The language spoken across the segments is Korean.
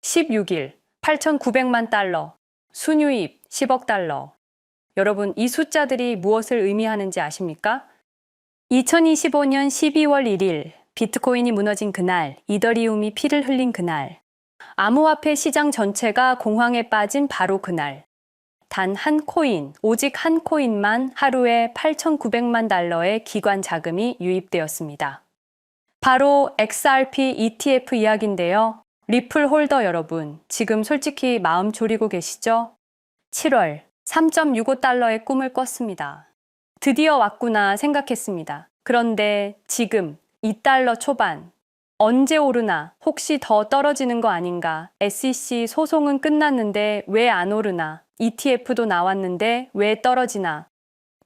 16일 8,900만 달러, 순유입 10억 달러. 여러분, 이 숫자들이 무엇을 의미하는지 아십니까? 2025년 12월 1일 비트코인이 무너진 그날, 이더리움이 피를 흘린 그날, 암호화폐 시장 전체가 공황에 빠진 바로 그날, 단 한 코인, 오직 한 코인만 하루에 8,900만 달러의 기관 자금이 유입되었습니다. 바로 XRP ETF 이야기인데요. 리플 홀더 여러분, 지금 솔직히 마음 졸이고 계시죠? 7월 3.65달러의 꿈을 꿨습니다. 드디어 왔구나 생각했습니다. 그런데 지금 2달러 초반, 언제 오르나, 혹시 더 떨어지는 거 아닌가, SEC 소송은 끝났는데 왜 안 오르나, ETF도 나왔는데 왜 떨어지나.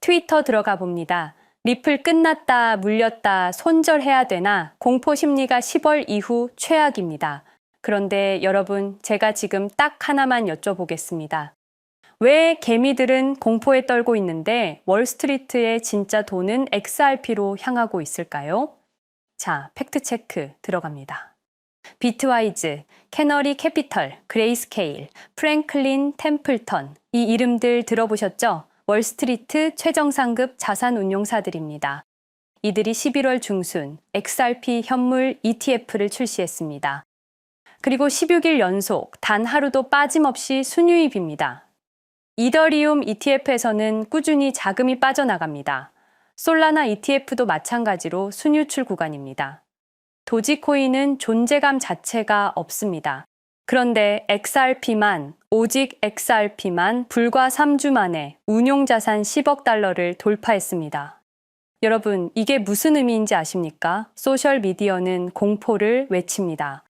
트위터 들어가 봅니다. 리플 끝났다, 물렸다, 손절해야 되나, 공포 심리가 10월 이후 최악입니다. 그런데 여러분, 제가 지금 딱 하나만 여쭤보겠습니다. 왜 개미들은 공포에 떨고 있는데 월스트리트의 진짜 돈은 XRP로 향하고 있을까요? 자, 팩트체크 들어갑니다. 비트와이즈, 캐너리 캐피털, 그레이스케일, 프랭클린 템플턴, 이 이름들 들어보셨죠? 월스트리트 최정상급 자산운용사들입니다. 이들이 11월 중순 XRP 현물 ETF를 출시했습니다. 그리고 16일 연속 단 하루도 빠짐없이 순유입입니다. 이더리움 ETF에서는 꾸준히 자금이 빠져나갑니다. 솔라나 ETF도 마찬가지로 순유출 구간입니다. 도지코인은 존재감 자체가 없습니다. 그런데 XRP만, 오직 XRP만 불과 3주 만에 운용자산 10억 달러를 돌파했습니다. 여러분, 이게 무슨 의미인지 아십니까? 소셜미디어는 공포를 외칩니다.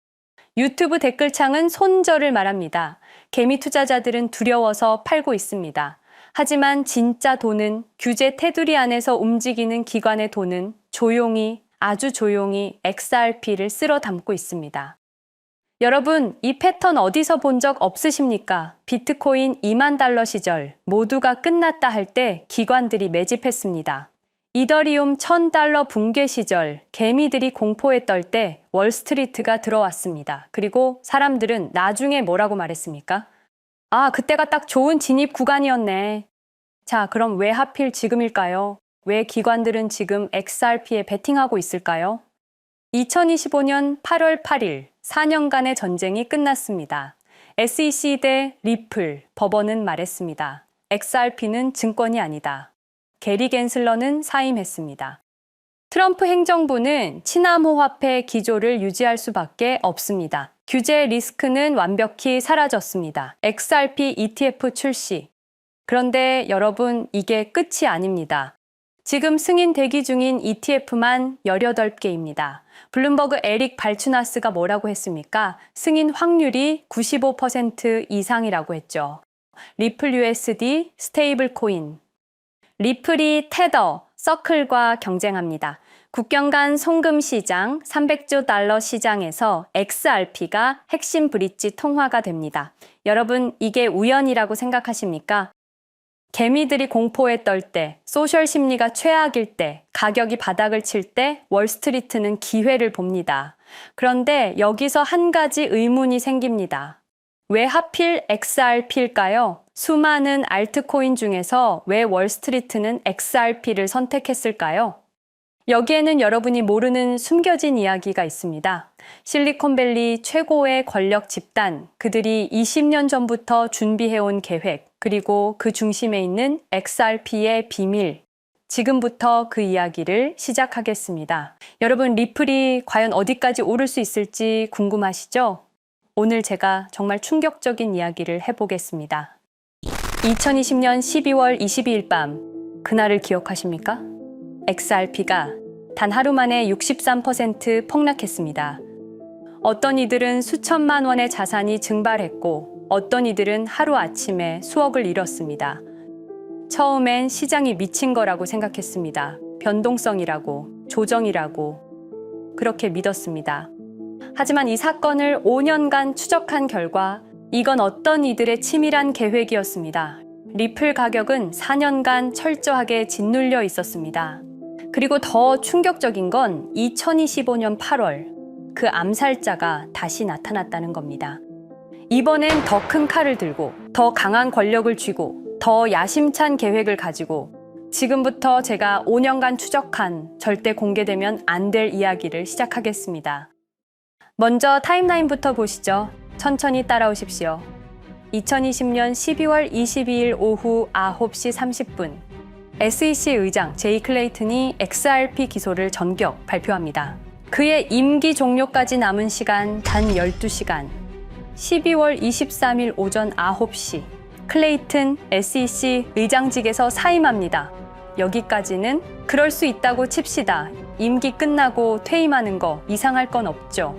유튜브 댓글창은 손절을 말합니다. 개미 투자자들은 두려워서 팔고 있습니다. 하지만 진짜 돈은, 규제 테두리 안에서 움직이는 기관의 돈은 조용히, 아주 조용히 XRP를 쓸어 담고 있습니다. 여러분, 이 패턴 어디서 본 적 없으십니까? 비트코인 2만 달러 시절 모두가 끝났다 할 때 기관들이 매집했습니다. 이더리움 1000달러 붕괴 시절 개미들이 공포에 떨 때 월스트리트가 들어왔습니다. 그리고 사람들은 나중에 뭐라고 말했습니까? 아, 그때가 딱 좋은 진입 구간이었네. 자, 그럼 왜 하필 지금일까요? 왜 기관들은 지금 XRP에 베팅하고 있을까요? 2025년 8월 8일 4년간의 전쟁이 끝났습니다. SEC 대 리플, 법원은 말했습니다. XRP는 증권이 아니다. 게리 겐슬러는 사임했습니다. 트럼프 행정부는 친암호화폐 기조를 유지할 수밖에 없습니다. 규제 리스크는 완벽히 사라졌습니다. XRP ETF 출시. 그런데 여러분, 이게 끝이 아닙니다. 지금 승인 대기 중인 ETF만 18개입니다. 블룸버그 에릭 발추나스가 뭐라고 했습니까? 승인 확률이 95% 이상이라고 했죠. 리플 USD, 스테이블 코인. 리플이 테더, 서클과 경쟁합니다. 국경 간 송금 시장, 300조 달러 시장에서 XRP가 핵심 브릿지 통화가 됩니다. 여러분, 이게 우연이라고 생각하십니까? 개미들이 공포에 떨 때, 소셜 심리가 최악일 때, 가격이 바닥을 칠 때 월스트리트는 기회를 봅니다. 그런데 여기서 한 가지 의문이 생깁니다. 왜 하필 XRP일까요? 수많은 알트코인 중에서 왜 월스트리트는 XRP를 선택했을까요? 여기에는 여러분이 모르는 숨겨진 이야기가 있습니다. 실리콘밸리 최고의 권력 집단, 그들이 20년 전부터 준비해온 계획, 그리고 그 중심에 있는 XRP의 비밀. 지금부터 그 이야기를 시작하겠습니다. 여러분, 리플이 과연 어디까지 오를 수 있을지 궁금하시죠? 오늘 제가 정말 충격적인 이야기를 해보겠습니다. 2020년 12월 22일 밤, 그날을 기억하십니까? XRP가 단 하루 만에 63% 폭락했습니다. 어떤 이들은 수천만 원의 자산이 증발했고, 어떤 이들은 하루아침에 수억을 잃었습니다. 처음엔 시장이 미친 거라고 생각했습니다. 변동성이라고, 조정이라고, 그렇게 믿었습니다. 하지만 이 사건을 5년간 추적한 결과 이건 어떤 이들의 치밀한 계획이었습니다. 리플 가격은 4년간 철저하게 짓눌려 있었습니다. 그리고 더 충격적인 건 2025년 8월 그 암살자가 다시 나타났다는 겁니다. 이번엔 더 큰 칼을 들고 더 강한 권력을 쥐고 더 야심찬 계획을 가지고 지금부터 제가 5년간 추적한 절대 공개되면 안 될 이야기를 시작하겠습니다. 먼저 타임라인부터 보시죠. 천천히 따라오십시오. 2020년 12월 22일 오후 9시 30분 SEC 의장 제이 클레이튼이 XRP 기소를 전격 발표합니다. 그의 임기 종료까지 남은 시간 단 12시간. 12월 23일 오전 9시 클레이튼 SEC 의장직에서 사임합니다. 여기까지는 그럴 수 있다고 칩시다. 임기 끝나고 퇴임하는 거 이상할 건 없죠.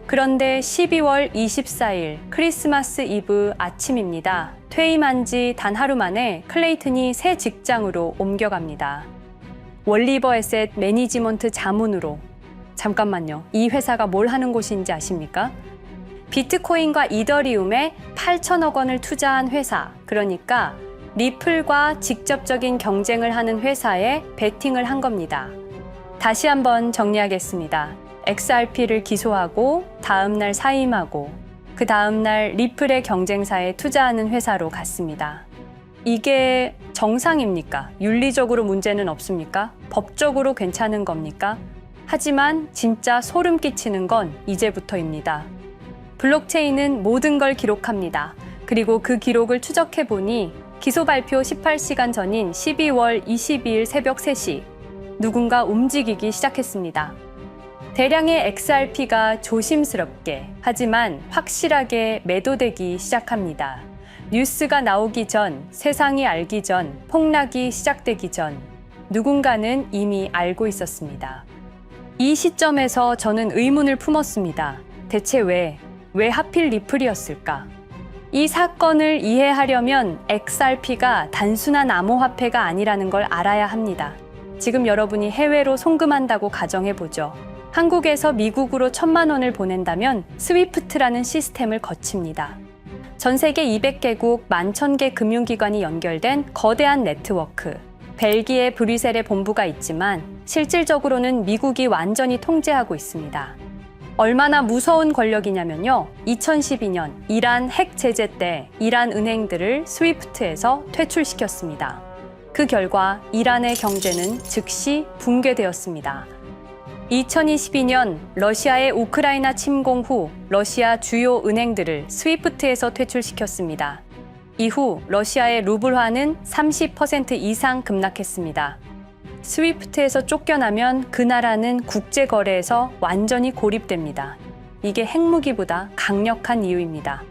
그런데 12월 24일 크리스마스 이브 아침입니다. 퇴임한 지 단 하루 만에 클레이튼이 새 직장으로 옮겨갑니다. 월리버 에셋 매니지먼트 자문으로. 잠깐만요. 이 회사가 뭘 하는 곳인지 아십니까? 비트코인과 이더리움에 8천억 원을 투자한 회사, 그러니까 리플과 직접적인 경쟁을 하는 회사에 베팅을 한 겁니다. 다시 한번 정리하겠습니다. XRP를 기소하고 다음날 사임하고 그 다음날 리플의 경쟁사에 투자하는 회사로 갔습니다. 이게 정상입니까? 윤리적으로 문제는 없습니까? 법적으로 괜찮은 겁니까? 하지만 진짜 소름 끼치는 건 이제부터입니다. 블록체인은 모든 걸 기록합니다. 그리고 그 기록을 추적해보니 기소 발표 18시간 전인 12월 22일 새벽 3시 누군가 움직이기 시작했습니다. 대량의 XRP가 조심스럽게 하지만 확실하게 매도되기 시작합니다. 뉴스가 나오기 전, 세상이 알기 전, 폭락이 시작되기 전 누군가는 이미 알고 있었습니다. 이 시점에서 저는 의문을 품었습니다. 대체 왜 하필 리플이었을까? 이 사건을 이해하려면 XRP가 단순한 암호화폐가 아니라는 걸 알아야 합니다. 지금 여러분이 해외로 송금한다고 가정해보죠. 한국에서 미국으로 1,000만 원을 보낸다면 스위프트라는 시스템을 거칩니다. 전 세계 200개국 11,000개 금융기관이 연결된 거대한 네트워크. 벨기에 브뤼셀에 본부가 있지만 실질적으로는 미국이 완전히 통제하고 있습니다. 얼마나 무서운 권력이냐면요. 2012년 이란 핵 제재 때 이란 은행들을 스위프트에서 퇴출시켰습니다. 그 결과 이란의 경제는 즉시 붕괴되었습니다. 2022년 러시아의 우크라이나 침공 후 러시아 주요 은행들을 스위프트에서 퇴출시켰습니다. 이후 러시아의 루블화는 30% 이상 급락했습니다. 스위프트에서 쫓겨나면 그 나라는 국제거래에서 완전히 고립됩니다. 이게 핵무기보다 강력한 이유입니다.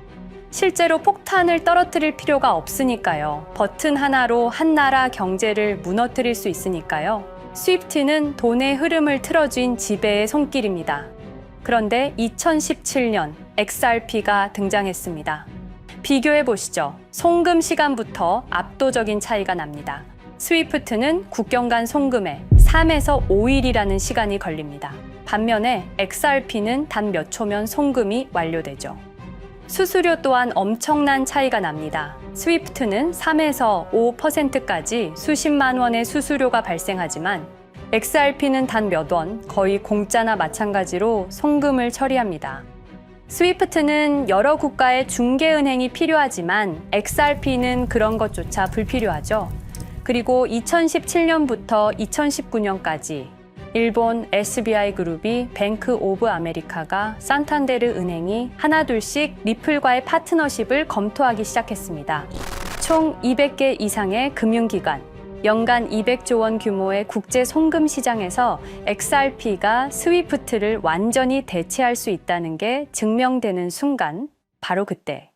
실제로 폭탄을 떨어뜨릴 필요가 없으니까요. 버튼 하나로 한 나라 경제를 무너뜨릴 수 있으니까요. 스위프트는 돈의 흐름을 틀어쥔 지배의 손길입니다. 그런데 2017년 XRP가 등장했습니다. 비교해 보시죠. 송금 시간부터 압도적인 차이가 납니다. 스위프트는 국경 간 송금에 3에서 5일이라는 시간이 걸립니다. 반면에 XRP는 단 몇 초면 송금이 완료되죠. 수수료 또한 엄청난 차이가 납니다. 스위프트는 3에서 5%까지 수십만 원의 수수료가 발생하지만 XRP는 단 몇 원, 거의 공짜나 마찬가지로 송금을 처리합니다. 스위프트는 여러 국가의 중개은행이 필요하지만 XRP는 그런 것조차 불필요하죠. 그리고 2017년부터 2019년까지 일본 SBI 그룹이 뱅크 오브 아메리카가 산탄데르 은행이 하나둘씩 리플과의 파트너십을 검토하기 시작했습니다. 총 200개 이상의 금융기관, 연간 200조 원 규모의 국제 송금 시장에서 XRP가 스위프트를 완전히 대체할 수 있다는 게 증명되는 순간, 바로 그때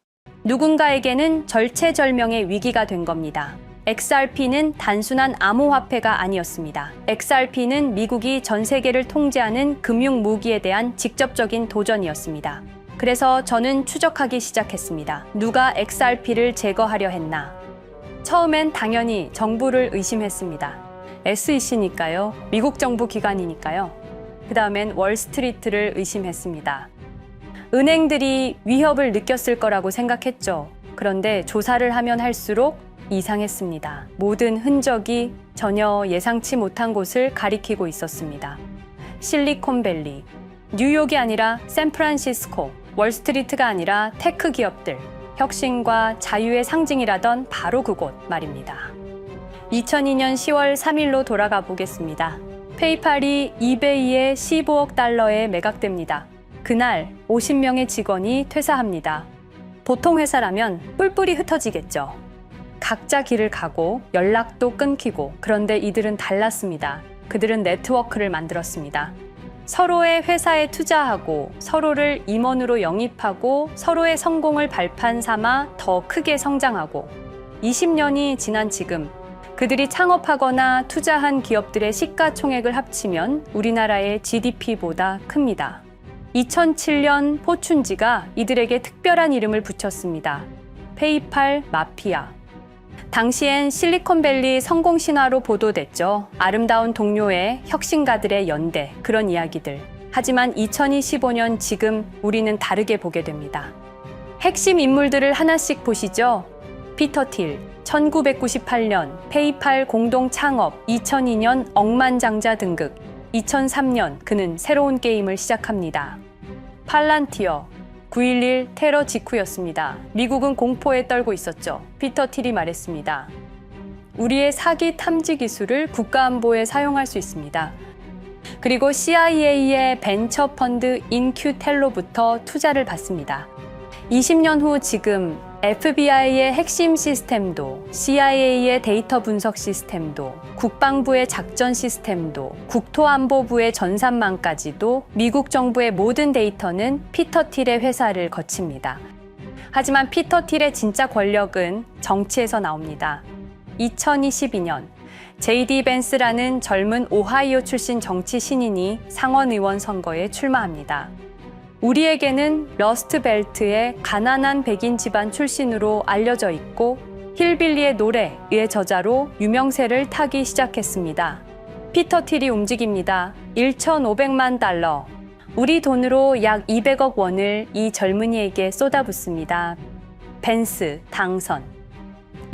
누군가에게는 절체절명의 위기가 된 겁니다. XRP는 단순한 암호화폐가 아니었습니다. XRP는 미국이 전 세계를 통제하는 금융 무기에 대한 직접적인 도전이었습니다. 그래서 저는 추적하기 시작했습니다. 누가 XRP를 제거하려 했나? 처음엔 당연히 정부를 의심했습니다. SEC니까요. 미국 정부 기관이니까요. 그 다음엔 월스트리트를 의심했습니다. 은행들이 위협을 느꼈을 거라고 생각했죠. 그런데 조사를 하면 할수록 이상했습니다. 모든 흔적이 전혀 예상치 못한 곳을 가리키고 있었습니다. 실리콘밸리, 뉴욕이 아니라 샌프란시스코, 월스트리트가 아니라 테크 기업들, 혁신과 자유의 상징이라던 바로 그곳 말입니다. 2002년 10월 3일로 돌아가 보겠습니다. 페이팔이 이베이에 15억 달러에 매각됩니다. 그날 50명의 직원이 퇴사합니다. 보통 회사라면 뿔뿔이 흩어지겠죠. 각자 길을 가고 연락도 끊기고, 그런데 이들은 달랐습니다. 그들은 네트워크를 만들었습니다. 서로의 회사에 투자하고 서로를 임원으로 영입하고 서로의 성공을 발판 삼아 더 크게 성장하고, 20년이 지난 지금 그들이 창업하거나 투자한 기업들의 시가총액을 합치면 우리나라의 GDP보다 큽니다. 2007년 포춘지가 이들에게 특별한 이름을 붙였습니다. 페이팔 마피아. 당시엔 실리콘밸리 성공 신화로 보도됐죠. 아름다운 동료의 혁신가들의 연대, 그런 이야기들. 하지만 2025년 지금 우리는 다르게 보게 됩니다. 핵심 인물들을 하나씩 보시죠. 피터 틸, 1998년 페이팔 공동 창업, 2002년 억만장자 등극, 2003년 그는 새로운 게임을 시작합니다. 팔란티어, 9.11 테러 직후였습니다. 미국은 공포에 떨고 있었죠. 피터 틸이 말했습니다. 우리의 사기 탐지 기술을 국가안보에 사용할 수 있습니다. 그리고 CIA의 벤처 펀드 인큐텔로부터 투자를 받습니다. 20년 후 지금 FBI의 핵심 시스템도, CIA의 데이터 분석 시스템도, 국방부의 작전 시스템도, 국토안보부의 전산망까지도 미국 정부의 모든 데이터는 피터 틸의 회사를 거칩니다. 하지만 피터 틸의 진짜 권력은 정치에서 나옵니다. 2022년 JD 벤스라는 젊은 오하이오 출신 정치 신인이 상원의원 선거에 출마합니다. 우리에게는 러스트벨트의 가난한 백인 집안 출신으로 알려져 있고 힐빌리의 노래의 저자로 유명세를 타기 시작했습니다. 피터 틸이 움직입니다. 1,500만 달러, 우리 돈으로 약 200억 원을 이 젊은이에게 쏟아붓습니다. 벤스 당선.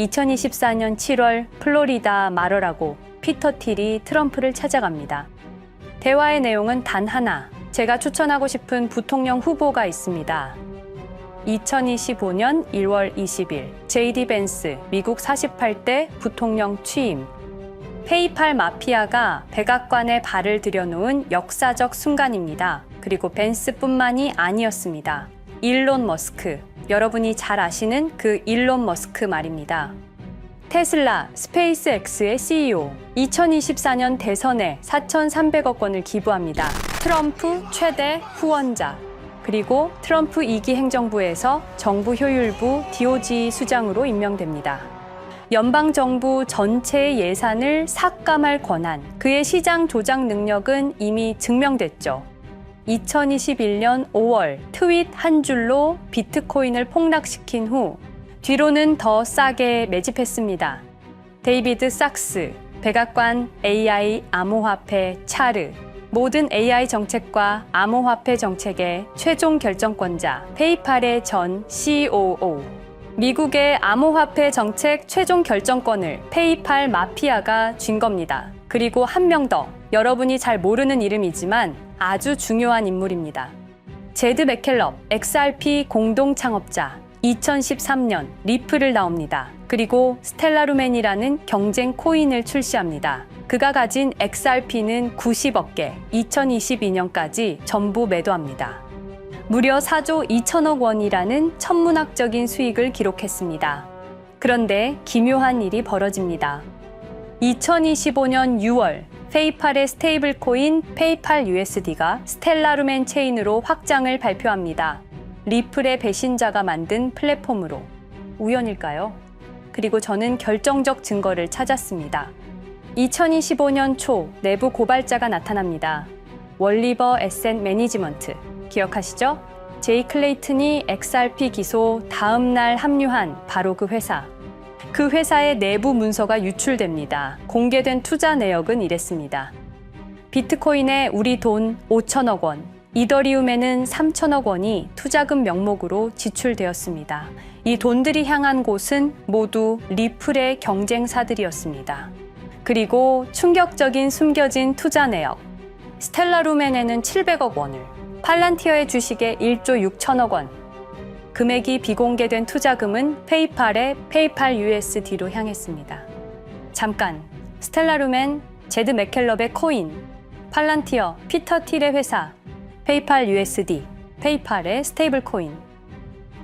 2024년 7월 플로리다 마러라고 피터 틸이 트럼프를 찾아갑니다. 대화의 내용은 단 하나, 제가 추천하고 싶은 부통령 후보가 있습니다. 2025년 1월 20일 JD 벤스 미국 48대 부통령 취임. 페이팔 마피아가 백악관에 발을 들여놓은 역사적 순간입니다. 그리고 벤스뿐만이 아니었습니다. 일론 머스크, 여러분이 잘 아시는 그 일론 머스크 말입니다. 테슬라, 스페이스X의 CEO, 2024년 대선에 4,300억 원을 기부합니다. 트럼프 최대 후원자, 그리고 트럼프 2기 행정부에서 정부 효율부 DOJ 수장으로 임명됩니다. 연방정부 전체의 예산을 삭감할 권한, 그의 시장 조작 능력은 이미 증명됐죠. 2021년 5월 트윗 한 줄로 비트코인을 폭락시킨 후 뒤로는 더 싸게 매집했습니다. 데이비드 sak스, 백악관 AI 암호화폐 차르, 모든 AI 정책과 암호화폐 정책의 최종 결정권자, 페이팔의 전 COO. 미국의 암호화폐 정책 최종 결정권을 페이팔 마피아가 쥔 겁니다. 그리고 한 명 더, 여러분이 잘 모르는 이름이지만 아주 중요한 인물입니다. 제드 맥켈럽, XRP 공동 창업자, 2013년 리플을 나옵니다. 그리고 스텔라루멘이라는 경쟁 코인을 출시합니다. 그가 가진 XRP는 90억 개, 2022년까지 전부 매도합니다. 무려 4조 2천억 원이라는 천문학적인 수익을 기록했습니다. 그런데 기묘한 일이 벌어집니다. 2025년 6월 페이팔의 스테이블 코인 페이팔 USD가 스텔라루멘 체인으로 확장을 발표합니다. 리플의 배신자가 만든 플랫폼으로. 우연일까요? 그리고 저는 결정적 증거를 찾았습니다. 2025년 초 내부 고발자가 나타납니다. 월리버 에셋 매니지먼트. 기억하시죠? 제이 클레이튼이 XRP 기소 다음 날 합류한 바로 그 회사. 그 회사의 내부 문서가 유출됩니다. 공개된 투자 내역은 이랬습니다. 비트코인에 우리 돈 5천억 원, 이더리움에는 3천억 원이 투자금 명목으로 지출되었습니다. 이 돈들이 향한 곳은 모두 리플의 경쟁사들이었습니다. 그리고 충격적인 숨겨진 투자 내역. 스텔라루멘에는 700억 원을, 팔란티어의 주식에 1조 6천억 원. 금액이 비공개된 투자금은 페이팔의 페이팔 USD로 향했습니다. 잠깐, 스텔라루멘, 제드 맥켈럽의 코인, 팔란티어, 피터 틸의 회사, 페이팔 USD, 페이팔의 스테이블 코인.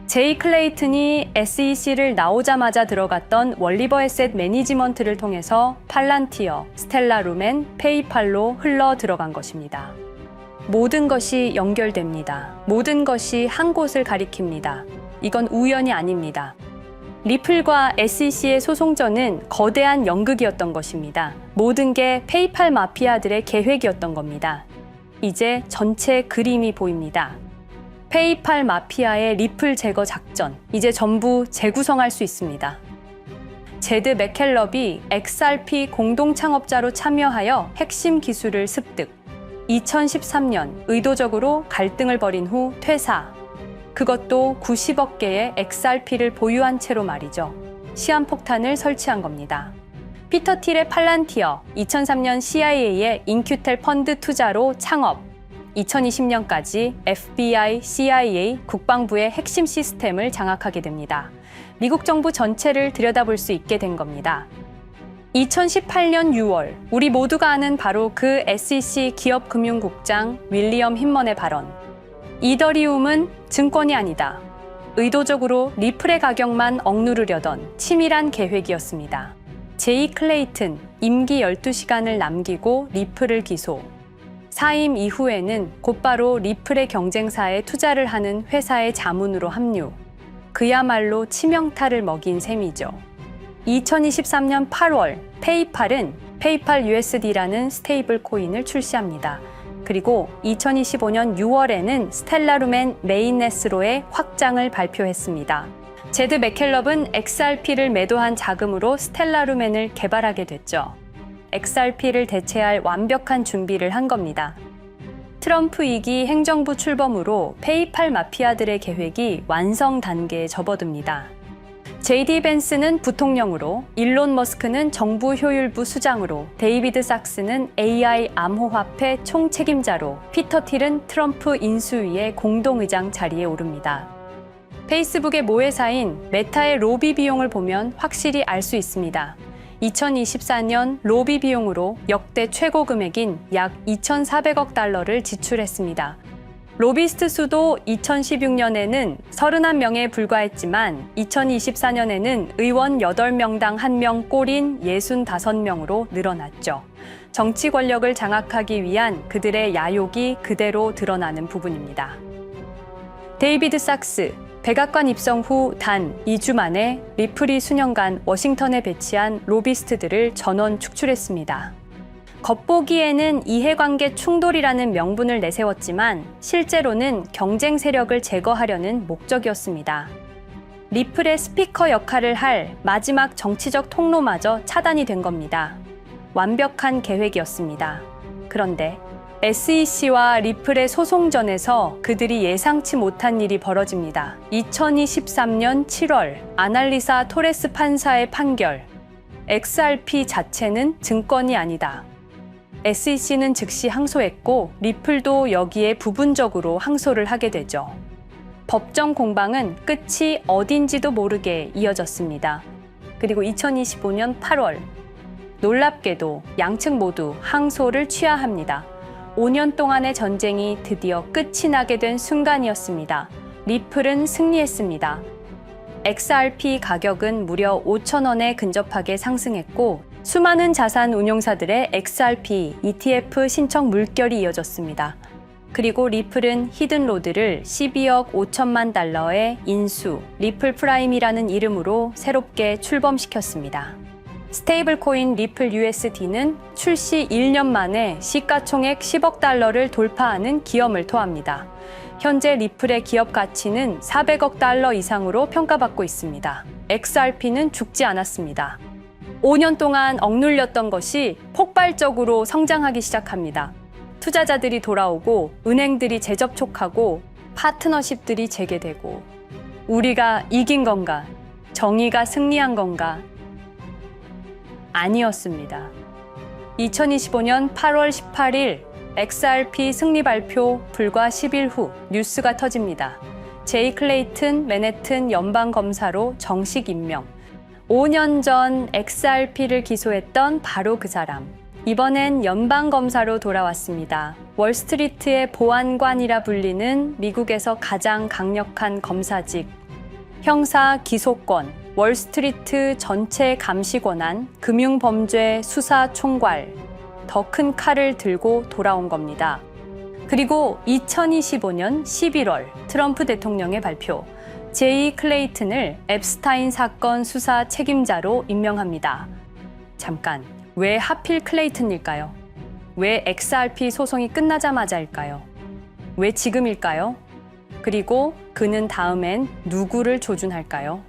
제이 클레이튼이 SEC를 나오자마자 들어갔던 월리버 에셋 매니지먼트를 통해서 팔란티어, 스텔라루멘, 페이팔로 흘러 들어간 것입니다. 모든 것이 연결됩니다. 모든 것이 한 곳을 가리킵니다. 이건 우연이 아닙니다. 리플과 SEC의 소송전은 거대한 연극이었던 것입니다. 모든 게 페이팔 마피아들의 계획이었던 겁니다. 이제 전체 그림이 보입니다. 페이팔 마피아의 리플 제거 작전, 이제 전부 재구성할 수 있습니다. 제드 맥켈럽이 XRP 공동 창업자로 참여하여 핵심 기술을 습득. 2013년 의도적으로 갈등을 벌인 후 퇴사. 그것도 90억 개의 XRP를 보유한 채로 말이죠. 시한폭탄을 설치한 겁니다. 피터 틸의 팔란티어, 2003년 CIA의 인큐텔 펀드 투자로 창업. 2020년까지 FBI, CIA, 국방부의 핵심 시스템을 장악하게 됩니다. 미국 정부 전체를 들여다볼 수 있게 된 겁니다. 2018년 6월, 우리 모두가 아는 바로 그 SEC 기업금융국장 윌리엄 힌먼의 발언. 이더리움은 증권이 아니다. 의도적으로 리플의 가격만 억누르려던 치밀한 계획이었습니다. 제이 클레이튼, 임기 12시간을 남기고 리플을 기소. 사임 이후에는 곧바로 리플의 경쟁사에 투자를 하는 회사의 자문으로 합류. 그야말로 치명타를 먹인 셈이죠. 2023년 8월, 페이팔은 페이팔 USD라는 스테이블 코인을 출시합니다. 그리고 2025년 6월에는 스텔라루멘 메인넷으로의 확장을 발표했습니다. 제드 맥켈럽은 XRP를 매도한 자금으로 스텔라루멘을 개발하게 됐죠. XRP를 대체할 완벽한 준비를 한 겁니다. 트럼프 2기 행정부 출범으로 페이팔 마피아들의 계획이 완성 단계에 접어듭니다. JD 벤스는 부통령으로, 일론 머스크는 정부 효율부 수장으로, 데이비드 sak스는 AI 암호화폐 총책임자로, 피터 틸은 트럼프 인수위의 공동의장 자리에 오릅니다. 페이스북의 모회사인 메타의 로비 비용을 보면 확실히 알 수 있습니다. 2024년 로비 비용으로 역대 최고 금액인 약 2,400억 달러를 지출했습니다. 로비스트 수도 2016년에는 31명에 불과했지만 2024년에는 의원 8명당 1명 꼴인 65명으로 늘어났죠. 정치 권력을 장악하기 위한 그들의 야욕이 그대로 드러나는 부분입니다. 데이비드 sak스, 백악관 입성 후 단 2주 만에 리플이 수년간 워싱턴에 배치한 로비스트들을 전원 축출했습니다. 겉보기에는 이해관계 충돌이라는 명분을 내세웠지만 실제로는 경쟁 세력을 제거하려는 목적이었습니다. 리플의 스피커 역할을 할 마지막 정치적 통로마저 차단이 된 겁니다. 완벽한 계획이었습니다. 그런데 SEC와 리플의 소송전에서 그들이 예상치 못한 일이 벌어집니다. 2023년 7월 아날리사 토레스 판사의 판결. XRP 자체는 증권이 아니다. SEC는 즉시 항소했고 리플도 여기에 부분적으로 항소를 하게 되죠. 법정 공방은 끝이 어딘지도 모르게 이어졌습니다. 그리고 2025년 8월 놀랍게도 양측 모두 항소를 취하합니다. 5년 동안의 전쟁이 드디어 끝이 나게 된 순간이었습니다. 리플은 승리했습니다. XRP 가격은 무려 5,000원에 근접하게 상승했고 수많은 자산 운용사들의 XRP, ETF 신청 물결이 이어졌습니다. 그리고 리플은 히든로드를 12억 5천만 달러의 인수, 리플 프라임이라는 이름으로 새롭게 출범시켰습니다. 스테이블 코인 리플 USD는 출시 1년 만에 시가총액 10억 달러를 돌파하는 기염을 토합니다. 현재 리플의 기업 가치는 400억 달러 이상으로 평가받고 있습니다. XRP는 죽지 않았습니다. 5년 동안 억눌렸던 것이 폭발적으로 성장하기 시작합니다. 투자자들이 돌아오고 은행들이 재접촉하고 파트너십들이 재개되고 우리가 이긴 건가? 정의가 승리한 건가? 아니었습니다. 2025년 8월 18일 XRP 승리 발표 불과 10일 후 뉴스가 터집니다. 제이 클레이튼 맨해튼 연방검사로 정식 임명. 5년 전 XRP를 기소했던 바로 그 사람. 이번엔 연방검사로 돌아왔습니다. 월스트리트의 보안관이라 불리는 미국에서 가장 강력한 검사직. 형사 기소권, 월스트리트 전체 감시 권한, 금융범죄 수사 총괄. 더 큰 칼을 들고 돌아온 겁니다. 그리고 2025년 11월 트럼프 대통령의 발표. 제이 클레이튼을 앱스타인 사건 수사 책임자로 임명합니다. 잠깐, 왜 하필 클레이튼일까요? 왜 XRP 소송이 끝나자마자일까요? 왜 지금일까요? 그리고 그는 다음엔 누구를 조준할까요?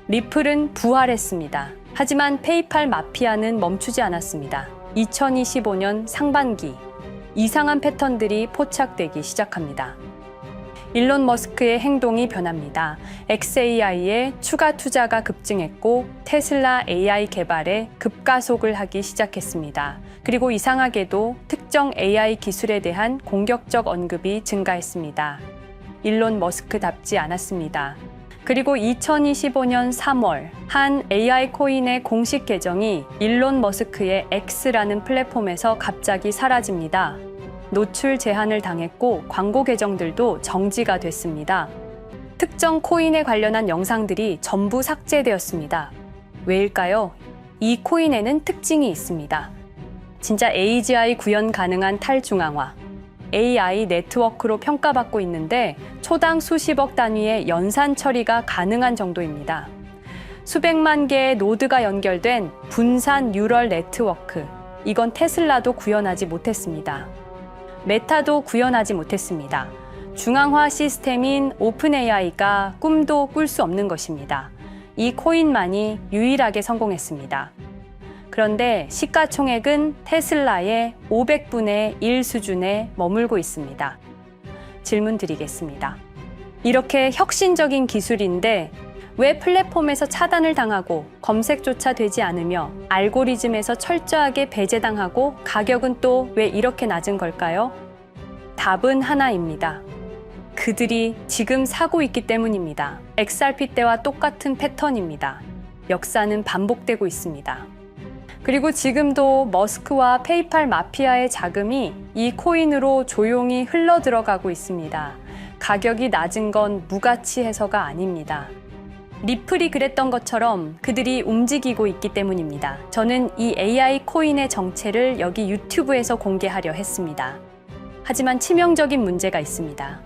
리플은 부활했습니다. 하지만 페이팔 마피아는 멈추지 않았습니다. 2025년 상반기, 이상한 패턴들이 포착되기 시작합니다. 일론 머스크의 행동이 변합니다. xAI에 추가 투자가 급증했고 테슬라 AI 개발에 급가속을 하기 시작했습니다. 그리고 이상하게도 특정 AI 기술에 대한 공격적 언급이 증가했습니다. 일론 머스크답지 않았습니다. 그리고 2025년 3월 한 AI 코인의 공식 계정이 일론 머스크의 X라는 플랫폼에서 갑자기 사라집니다. 노출 제한을 당했고 광고 계정들도 정지가 됐습니다. 특정 코인에 관련한 영상들이 전부 삭제되었습니다. 왜일까요? 이 코인에는 특징이 있습니다. 진짜 AGI 구현 가능한 탈중앙화, AI 네트워크로 평가받고 있는데 초당 수십억 단위의 연산 처리가 가능한 정도입니다. 수백만 개의 노드가 연결된 분산 뉴럴 네트워크, 이건 테슬라도 구현하지 못했습니다. 메타도 구현하지 못했습니다. 중앙화 시스템인 오픈 AI가 꿈도 꿀 수 없는 것입니다. 이 코인만이 유일하게 성공했습니다. 그런데 시가총액은 테슬라의 500분의 1 수준에 머물고 있습니다. 질문 드리겠습니다. 이렇게 혁신적인 기술인데 왜 플랫폼에서 차단을 당하고 검색조차 되지 않으며 알고리즘에서 철저하게 배제당하고 가격은 또 왜 이렇게 낮은 걸까요? 답은 하나입니다. 그들이 지금 사고 있기 때문입니다. XRP 때와 똑같은 패턴입니다. 역사는 반복되고 있습니다. 그리고 지금도 머스크와 페이팔 마피아의 자금이 이 코인으로 조용히 흘러 들어가고 있습니다. 가격이 낮은 건 무가치해서가 아닙니다. 리플이 그랬던 것처럼 그들이 움직이고 있기 때문입니다. 저는 이 AI 코인의 정체를 여기 유튜브에서 공개하려 했습니다. 하지만 치명적인 문제가 있습니다.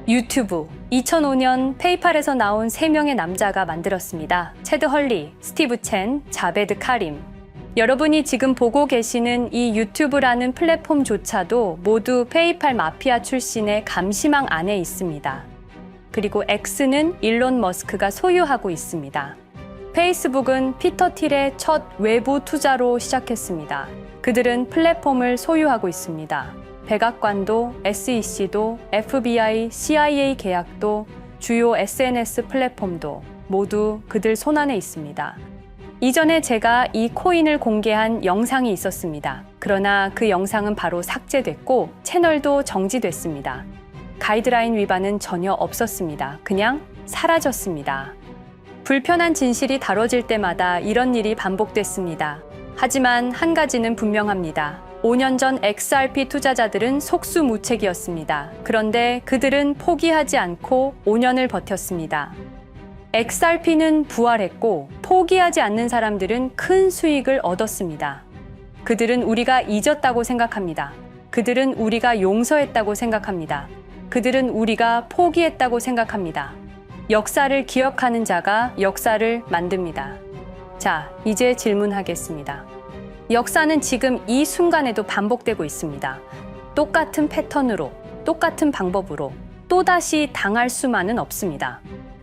유튜브, 2005년 페이팔에서 나온 3명의 남자가 만들었습니다. 체드 헐리, 스티브 첸, 자베드 카림. 여러분이 지금 보고 계시는 이 유튜브라는 플랫폼조차도 모두 페이팔 마피아 출신의 감시망 안에 있습니다. 그리고 X는 일론 머스크가 소유하고 있습니다. 페이스북은 피터 틸의 첫 외부 투자로 시작했습니다. 그들은 플랫폼을 소유하고 있습니다. 백악관도, SEC도, FBI, CIA 계약도, 주요 SNS 플랫폼도 모두 그들 손안에 있습니다. 이전에 제가 이 코인을 공개한 영상이 있었습니다. 그러나 그 영상은 바로 삭제됐고 채널도 정지됐습니다. 가이드라인 위반은 전혀 없었습니다. 그냥 사라졌습니다. 불편한 진실이 다뤄질 때마다 이런 일이 반복됐습니다. 하지만 한 가지는 분명합니다. 5년 전 XRP 투자자들은 속수무책이었습니다. 그런데 그들은 포기하지 않고 5년을 버텼습니다. XRP는 부활했고 포기하지 않는 사람들은 큰 수익을 얻었습니다. 그들은 우리가 잊었다고 생각합니다. 그들은 우리가 용서했다고 생각합니다. 그들은 우리가 포기했다고 생각합니다. 역사를 기억하는 자가 역사를 만듭니다. 자, 이제 질문하겠습니다. 역사는 지금 이 순간에도 반복되고 있습니다. 똑같은 패턴으로, 똑같은 방법으로 또다시 당할 수만은 없습니다.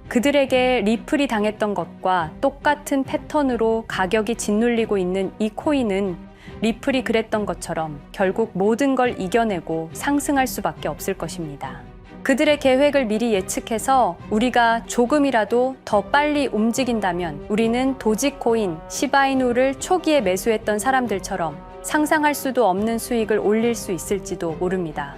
그들에게 리플이 당했던 것과 똑같은 패턴으로 가격이 짓눌리고 있는 이 코인은 리플이 그랬던 것처럼 결국 모든 걸 이겨내고 상승할 수밖에 없을 것입니다. 그들의 계획을 미리 예측해서 우리가 조금이라도 더 빨리 움직인다면 우리는 도지코인, 시바이누를 초기에 매수했던 사람들처럼 상상할 수도 없는 수익을 올릴 수 있을지도 모릅니다.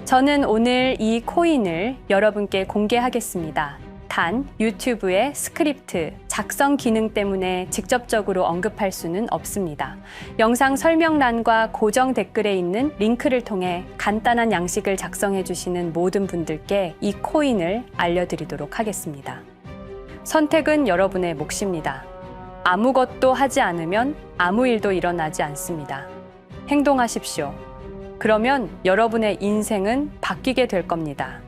저는 오늘 이 코인을 여러분께 공개하겠습니다. 단, 유튜브의 스크립트, 작성 기능 때문에 직접적으로 언급할 수는 없습니다. 영상 설명란과 고정 댓글에 있는 링크를 통해 간단한 양식을 작성해 주시는 모든 분들께 이 코인을 알려드리도록 하겠습니다. 선택은 여러분의 몫입니다. 아무것도 하지 않으면 아무 일도 일어나지 않습니다. 행동하십시오. 그러면 여러분의 인생은 바뀌게 될 겁니다.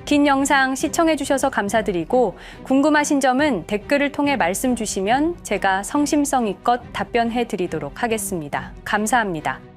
긴 영상 시청해 주셔서 감사드리고 궁금하신 점은 댓글을 통해 말씀 주시면 제가 성심성의껏 답변해 드리도록 하겠습니다. 감사합니다.